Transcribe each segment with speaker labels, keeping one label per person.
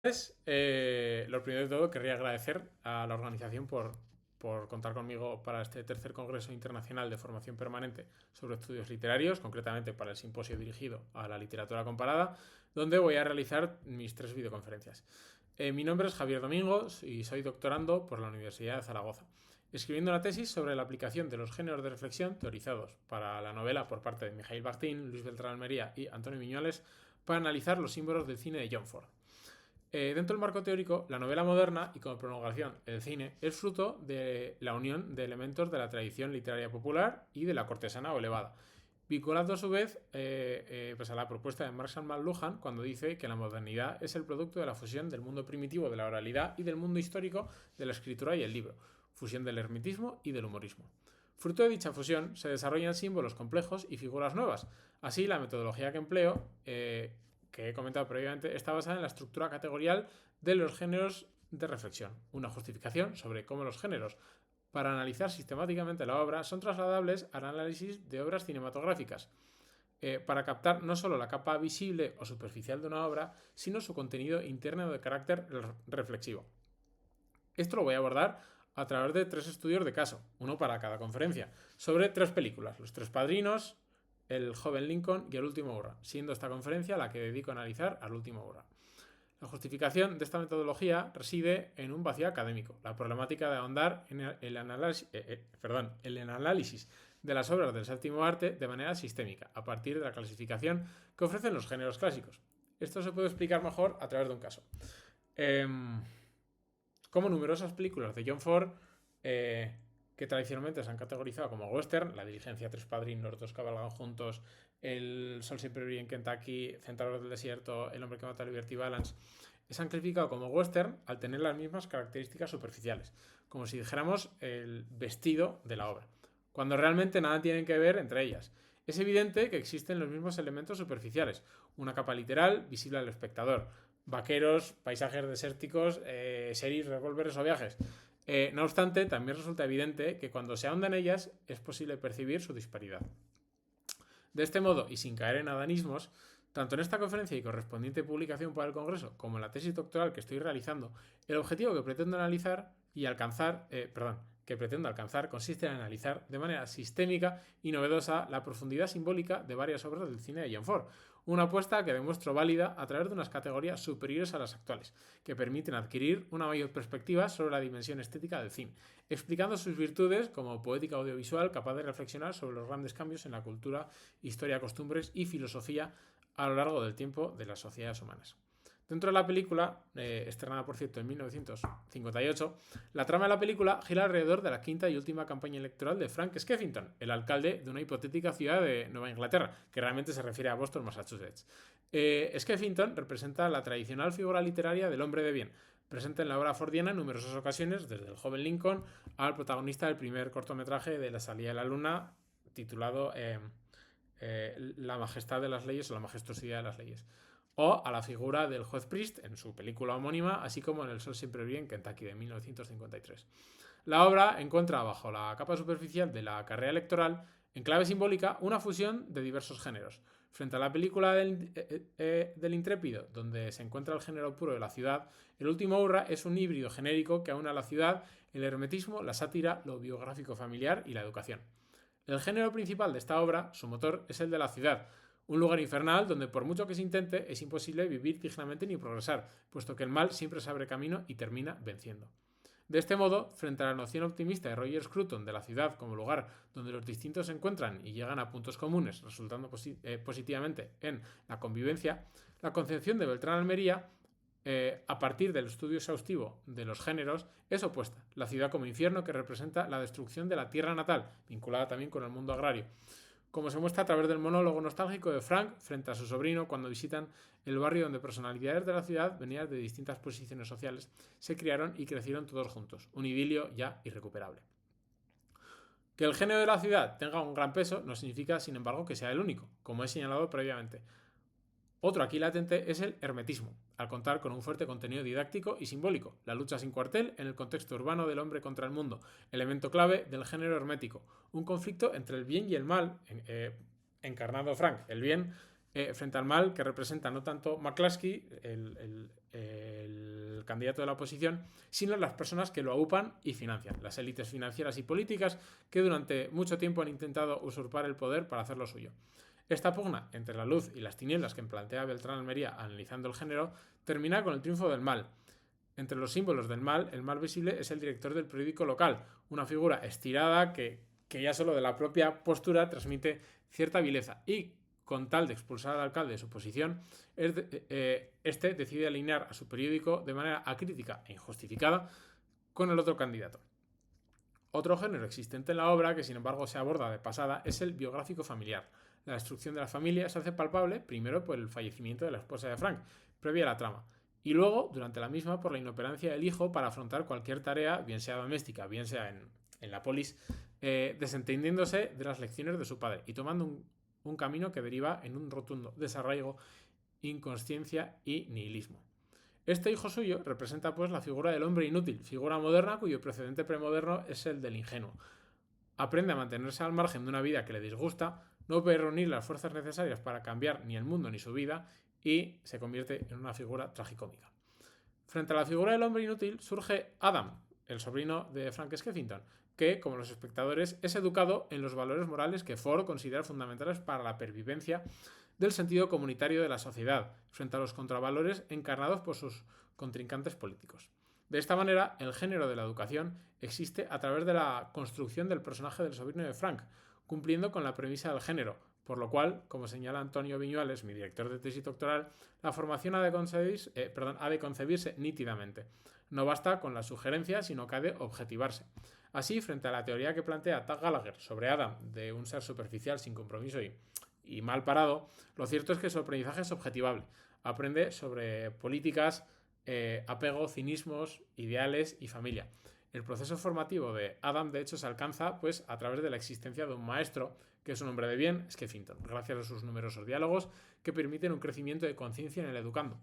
Speaker 1: Lo primero de todo, querría agradecer a la organización por contar conmigo para este tercer Congreso Internacional de Formación Permanente sobre Estudios Literarios, concretamente para el simposio dirigido a la literatura comparada, donde voy a realizar mis 3 videoconferencias. Mi nombre es Javier Domingos y soy doctorando por la Universidad de Zaragoza, escribiendo una tesis sobre la aplicación de los géneros de reflexión teorizados para la novela por parte de Mijail Bakhtin, Luis Beltrán Almería y Antonio Viñuales para analizar los símbolos del cine de John Ford. Dentro del marco teórico, la novela moderna y como prolongación el cine es fruto de la unión de elementos de la tradición literaria popular y de la cortesana o elevada, vinculado a su vez pues a la propuesta de Marshall McLuhan cuando dice que la modernidad es el producto de la fusión del mundo primitivo de la oralidad y del mundo histórico de la escritura y el libro, fusión del hermetismo y del humorismo. Fruto de dicha fusión se desarrollan símbolos complejos y figuras nuevas. Así, la metodología que empleo que he comentado previamente, está basada en la estructura categorial de los géneros de reflexión, una justificación sobre cómo los géneros, para analizar sistemáticamente la obra, son trasladables al análisis de obras cinematográficas, para captar no solo la capa visible o superficial de una obra, sino su contenido interno de carácter reflexivo. Esto lo voy a abordar a través de 3 estudios de caso, uno para cada conferencia, sobre 3 películas, Los Tres Padrinos, El joven Lincoln y El último hurra, siendo esta conferencia la que dedico a analizar al último hurra. La justificación de esta metodología reside en un vacío académico, la problemática de ahondar en el análisis de las obras del séptimo arte de manera sistémica, a partir de la clasificación que ofrecen los géneros clásicos. Esto se puede explicar mejor a través de un caso. Como numerosas películas de John Ford, que tradicionalmente se han categorizado como western, La diligencia, Tres padrinos, Los dos cabalgan juntos, El sol siempre brilla en Kentucky, Centauros del desierto, El hombre que mata a Liberty Balance, se han clasificado como western al tener las mismas características superficiales, como si dijéramos el vestido de la obra, cuando realmente nada tienen que ver entre ellas. Es evidente que existen los mismos elementos superficiales, una capa literal visible al espectador, vaqueros, paisajes desérticos, series, revólveres o viajes. No obstante, también resulta evidente que cuando se ahonda en ellas es posible percibir su disparidad. De este modo, y sin caer en adanismos, tanto en esta conferencia y correspondiente publicación para el Congreso como en la tesis doctoral que estoy realizando, el objetivo que pretendo alcanzar consiste en analizar de manera sistémica y novedosa la profundidad simbólica de varias obras del cine de John Ford, una apuesta que demuestro válida a través de unas categorías superiores a las actuales, que permiten adquirir una mayor perspectiva sobre la dimensión estética del cine, explicando sus virtudes como poética audiovisual capaz de reflexionar sobre los grandes cambios en la cultura, historia, costumbres y filosofía a lo largo del tiempo de las sociedades humanas. Dentro de la película, estrenada por cierto en 1958, la trama de la película gira alrededor de la quinta y última campaña electoral de Frank Skeffington, el alcalde de una hipotética ciudad de Nueva Inglaterra, que realmente se refiere a Boston, Massachusetts. Skeffington representa la tradicional figura literaria del hombre de bien, presente en la obra fordiana en numerosas ocasiones, desde El joven Lincoln al protagonista del primer cortometraje de La salida de la luna, titulado La majestad de las leyes o La majestuosidad de las leyes, o a la figura del juez Priest en su película homónima, así como en El sol siempre brilla en Kentucky de 1953. La obra encuentra bajo la capa superficial de la carrera electoral, en clave simbólica, una fusión de diversos géneros. Frente a la película del Intrépido, donde se encuentra el género puro de la ciudad, El último hurra es un híbrido genérico que aúna la ciudad, el hermetismo, la sátira, lo biográfico familiar y la educación. El género principal de esta obra, su motor, es el de la ciudad, un lugar infernal donde por mucho que se intente es imposible vivir dignamente ni progresar, puesto que el mal siempre se abre camino y termina venciendo. De este modo, frente a la noción optimista de Roger Scruton de la ciudad como lugar donde los distintos se encuentran y llegan a puntos comunes, resultando positivamente en la convivencia, la concepción de Beltrán Almería, a partir del estudio exhaustivo de los géneros, es opuesta. La ciudad como infierno que representa la destrucción de la tierra natal, vinculada también con el mundo agrario, como se muestra a través del monólogo nostálgico de Frank frente a su sobrino cuando visitan el barrio donde personalidades de la ciudad, venidas de distintas posiciones sociales, se criaron y crecieron todos juntos, un idilio ya irrecuperable. Que el género de la ciudad tenga un gran peso no significa, sin embargo, que sea el único, como he señalado previamente. Otro aquí latente es el hermetismo, al contar con un fuerte contenido didáctico y simbólico, la lucha sin cuartel en el contexto urbano del hombre contra el mundo, elemento clave del género hermético, un conflicto entre el bien y el mal, encarnado Frank, el bien frente al mal que representa no tanto McCluskey, el del candidato de la oposición, sino las personas que lo aupan y financian, las élites financieras y políticas que durante mucho tiempo han intentado usurpar el poder para hacerlo suyo. Esta pugna entre la luz y las tinieblas que plantea Beltrán Almería analizando el género termina con el triunfo del mal. Entre los símbolos del mal, el más visible es el director del periódico local, una figura estirada que ya solo de la propia postura transmite cierta vileza y, con tal de expulsar al alcalde de su posición, este decide alinear a su periódico de manera acrítica e injustificada con el otro candidato. Otro género existente en la obra, que sin embargo se aborda de pasada, es el biográfico familiar. La destrucción de la familia se hace palpable primero por el fallecimiento de la esposa de Frank, previa a la trama, y luego, durante la misma, por la inoperancia del hijo para afrontar cualquier tarea, bien sea doméstica, bien sea en la polis, desentendiéndose de las lecciones de su padre y tomando un camino que deriva en un rotundo desarraigo, inconsciencia y nihilismo. Este hijo suyo representa pues la figura del hombre inútil, figura moderna cuyo precedente premoderno es el del ingenuo. Aprende a mantenerse al margen de una vida que le disgusta, no puede reunir las fuerzas necesarias para cambiar ni el mundo ni su vida y se convierte en una figura tragicómica. Frente a la figura del hombre inútil surge Adam, el sobrino de Frank Skeffington, que, como los espectadores, es educado en los valores morales que Ford considera fundamentales para la pervivencia del sentido comunitario de la sociedad, frente a los contravalores encarnados por sus contrincantes políticos. De esta manera, el género de la educación existe a través de la construcción del personaje del sobrino de Frank, cumpliendo con la premisa del género, por lo cual, como señala Antonio Viñuales, mi director de tesis doctoral, la formación ha de concebirse nítidamente. No basta con la sugerencia, sino que ha de objetivarse. Así, frente a la teoría que plantea Tag Gallagher sobre Adam, de un ser superficial sin compromiso y mal parado, lo cierto es que su aprendizaje es objetivable. Aprende sobre políticas, apego, cinismos, ideales y familia. El proceso formativo de Adam, de hecho, se alcanza pues, a través de la existencia de un maestro, que es un hombre de bien, Skeffington, gracias a sus numerosos diálogos que permiten un crecimiento de conciencia en el educando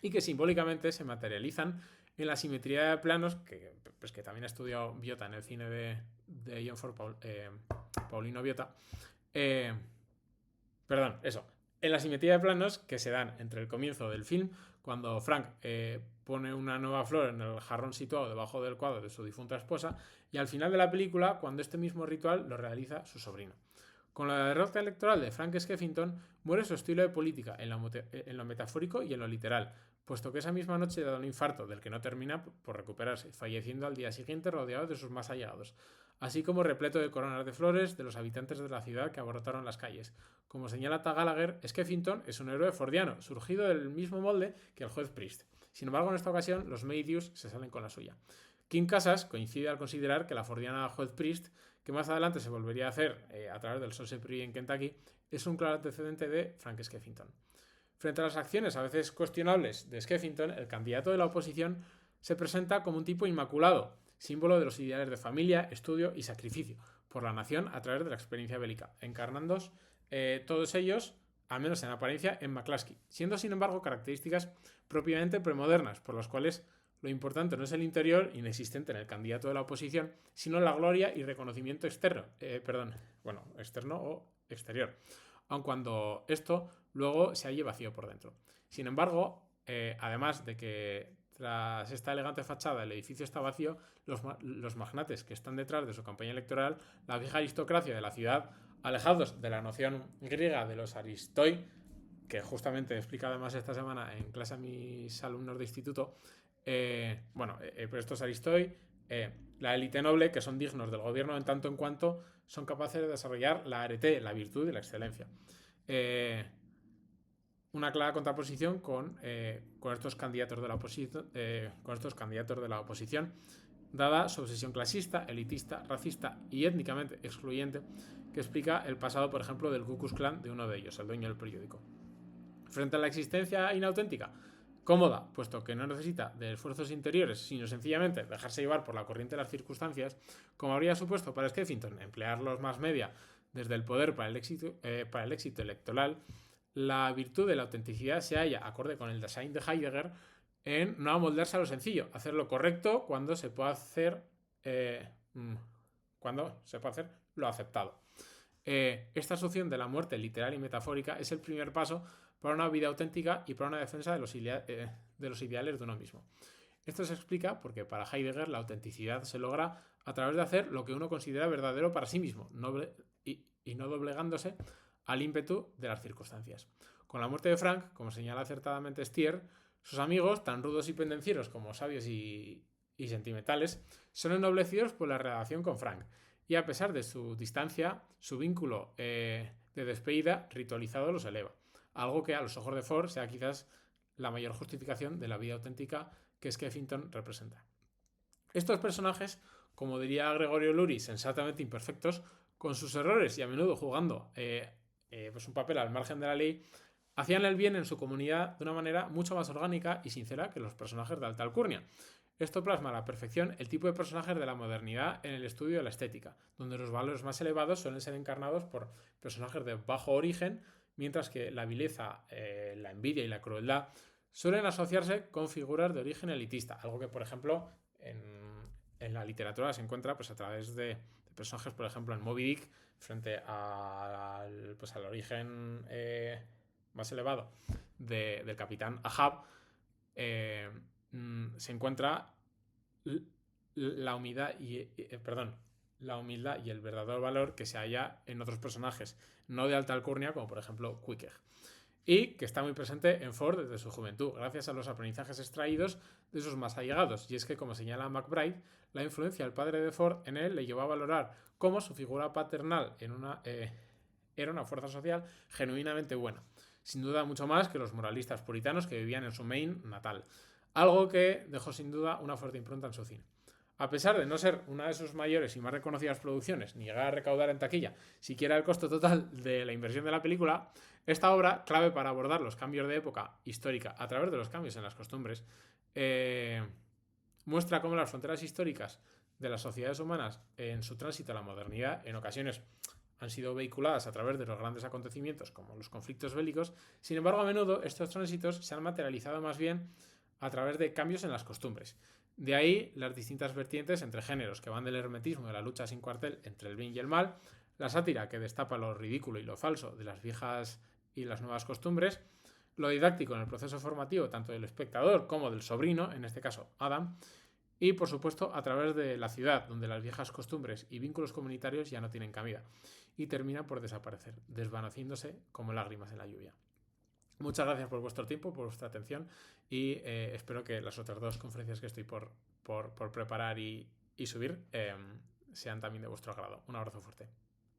Speaker 1: y que simbólicamente se materializan en la simetría de planos, que también ha estudiado Biota en el cine de John Ford, Paulino Biota. En la simetría de planos que se dan entre el comienzo del film, cuando Frank pone una nueva flor en el jarrón situado debajo del cuadro de su difunta esposa, y al final de la película, cuando este mismo ritual lo realiza su sobrino. Con la derrota electoral de Frank Skeffington, muere su estilo de política en lo metafórico y en lo literal, puesto que esa misma noche da un infarto del que no termina por recuperarse, falleciendo al día siguiente rodeado de sus más allegados, así como repleto de coronas de flores de los habitantes de la ciudad que abarrotaron las calles. Como señala Tag Gallagher, Skeffington es un héroe fordiano, surgido del mismo molde que el juez Priest. Sin embargo, en esta ocasión, los Maydews se salen con la suya. Kim Casas coincide al considerar que la fordiana juez Priest, que más adelante se volvería a hacer a través del Sauce Prix en Kentucky, es un claro antecedente de Frank Skeffington. Frente a las acciones a veces cuestionables de Skeffington, el candidato de la oposición se presenta como un tipo inmaculado, símbolo de los ideales de familia, estudio y sacrificio por la nación a través de la experiencia bélica, encarnando todos ellos, al menos en apariencia, en McCluskey, siendo sin embargo características propiamente premodernas, por las cuales lo importante no es el interior inexistente en el candidato de la oposición, sino la gloria y reconocimiento externo o exterior, aun cuando esto luego se halle vacío por dentro. Sin embargo, además de que tras esta elegante fachada el edificio está vacío, los magnates que están detrás de su campaña electoral, la vieja aristocracia de la ciudad, alejados de la noción griega de los aristoi, que justamente he explicado además esta semana en clase a mis alumnos de instituto, pero estos aristoi, la élite noble, que son dignos del gobierno en tanto en cuanto son capaces de desarrollar la arete, la virtud y la excelencia. Una clara contraposición con estos candidatos de la oposición, dada su obsesión clasista, elitista, racista y étnicamente excluyente, que explica el pasado, por ejemplo, del Ku Klux Klan de uno de ellos, el dueño del periódico. Frente a la existencia inauténtica, cómoda, puesto que no necesita de esfuerzos interiores, sino sencillamente dejarse llevar por la corriente de las circunstancias, como habría supuesto para Skeffington emplear los mass media desde el poder para el éxito electoral, la virtud de la autenticidad se halla, acorde con el design de Heidegger, en no amoldarse a lo sencillo, hacer lo correcto cuando se puede hacer lo aceptado. Esta asunción de la muerte literal y metafórica es el primer paso para una vida auténtica y para una defensa de de los ideales de uno mismo. Esto se explica porque para Heidegger la autenticidad se logra a través de hacer lo que uno considera verdadero para sí mismo y no doblegándose al ímpetu de las circunstancias. Con la muerte de Frank, como señala acertadamente Stier, sus amigos, tan rudos y pendencieros como sabios y sentimentales, son ennoblecidos por la relación con Frank. Y a pesar de su distancia, su vínculo de despedida ritualizado los eleva. Algo que a los ojos de Ford sea quizás la mayor justificación de la vida auténtica que Skeffington representa. Estos personajes, como diría Gregorio Luri, sensatamente imperfectos, con sus errores y a menudo jugando pues un papel al margen de la ley, hacían el bien en su comunidad de una manera mucho más orgánica y sincera que los personajes de alta alcurnia. Esto plasma a la perfección el tipo de personajes de la modernidad en el estudio de la estética, donde los valores más elevados suelen ser encarnados por personajes de bajo origen, mientras que la vileza, la envidia y la crueldad suelen asociarse con figuras de origen elitista, algo que, por ejemplo, en la literatura se encuentra pues, a través de personajes, por ejemplo, en Moby Dick, frente al origen más elevado del capitán Ahab, se encuentra la humildad la humildad y el verdadero valor que se halla en otros personajes, no de alta alcurnia, como por ejemplo Queequeg, y que está muy presente en Ford desde su juventud, gracias a los aprendizajes extraídos de sus más allegados. Y es que, como señala McBride, la influencia del padre de Ford en él le llevó a valorar cómo su figura paternal era una fuerza social genuinamente buena, sin duda mucho más que los moralistas puritanos que vivían en su Maine natal, algo que dejó sin duda una fuerte impronta en su cine. A pesar de no ser una de sus mayores y más reconocidas producciones, ni llegar a recaudar en taquilla siquiera el costo total de la inversión de la película, esta obra, clave para abordar los cambios de época histórica a través de los cambios en las costumbres, muestra cómo las fronteras históricas de las sociedades humanas en su tránsito a la modernidad en ocasiones han sido vehiculadas a través de los grandes acontecimientos como los conflictos bélicos. Sin embargo, a menudo estos tránsitos se han materializado más bien a través de cambios en las costumbres. De ahí las distintas vertientes entre géneros que van del hermetismo de la lucha sin cuartel entre el bien y el mal, la sátira que destapa lo ridículo y lo falso de las viejas y las nuevas costumbres, lo didáctico en el proceso formativo tanto del espectador como del sobrino, en este caso Adam, y por supuesto a través de la ciudad, donde las viejas costumbres y vínculos comunitarios ya no tienen cabida y terminan por desaparecer, desvaneciéndose como lágrimas en la lluvia. Muchas gracias por vuestro tiempo, por vuestra atención y espero que las otras dos conferencias que estoy por preparar y subir sean también de vuestro agrado. Un abrazo fuerte.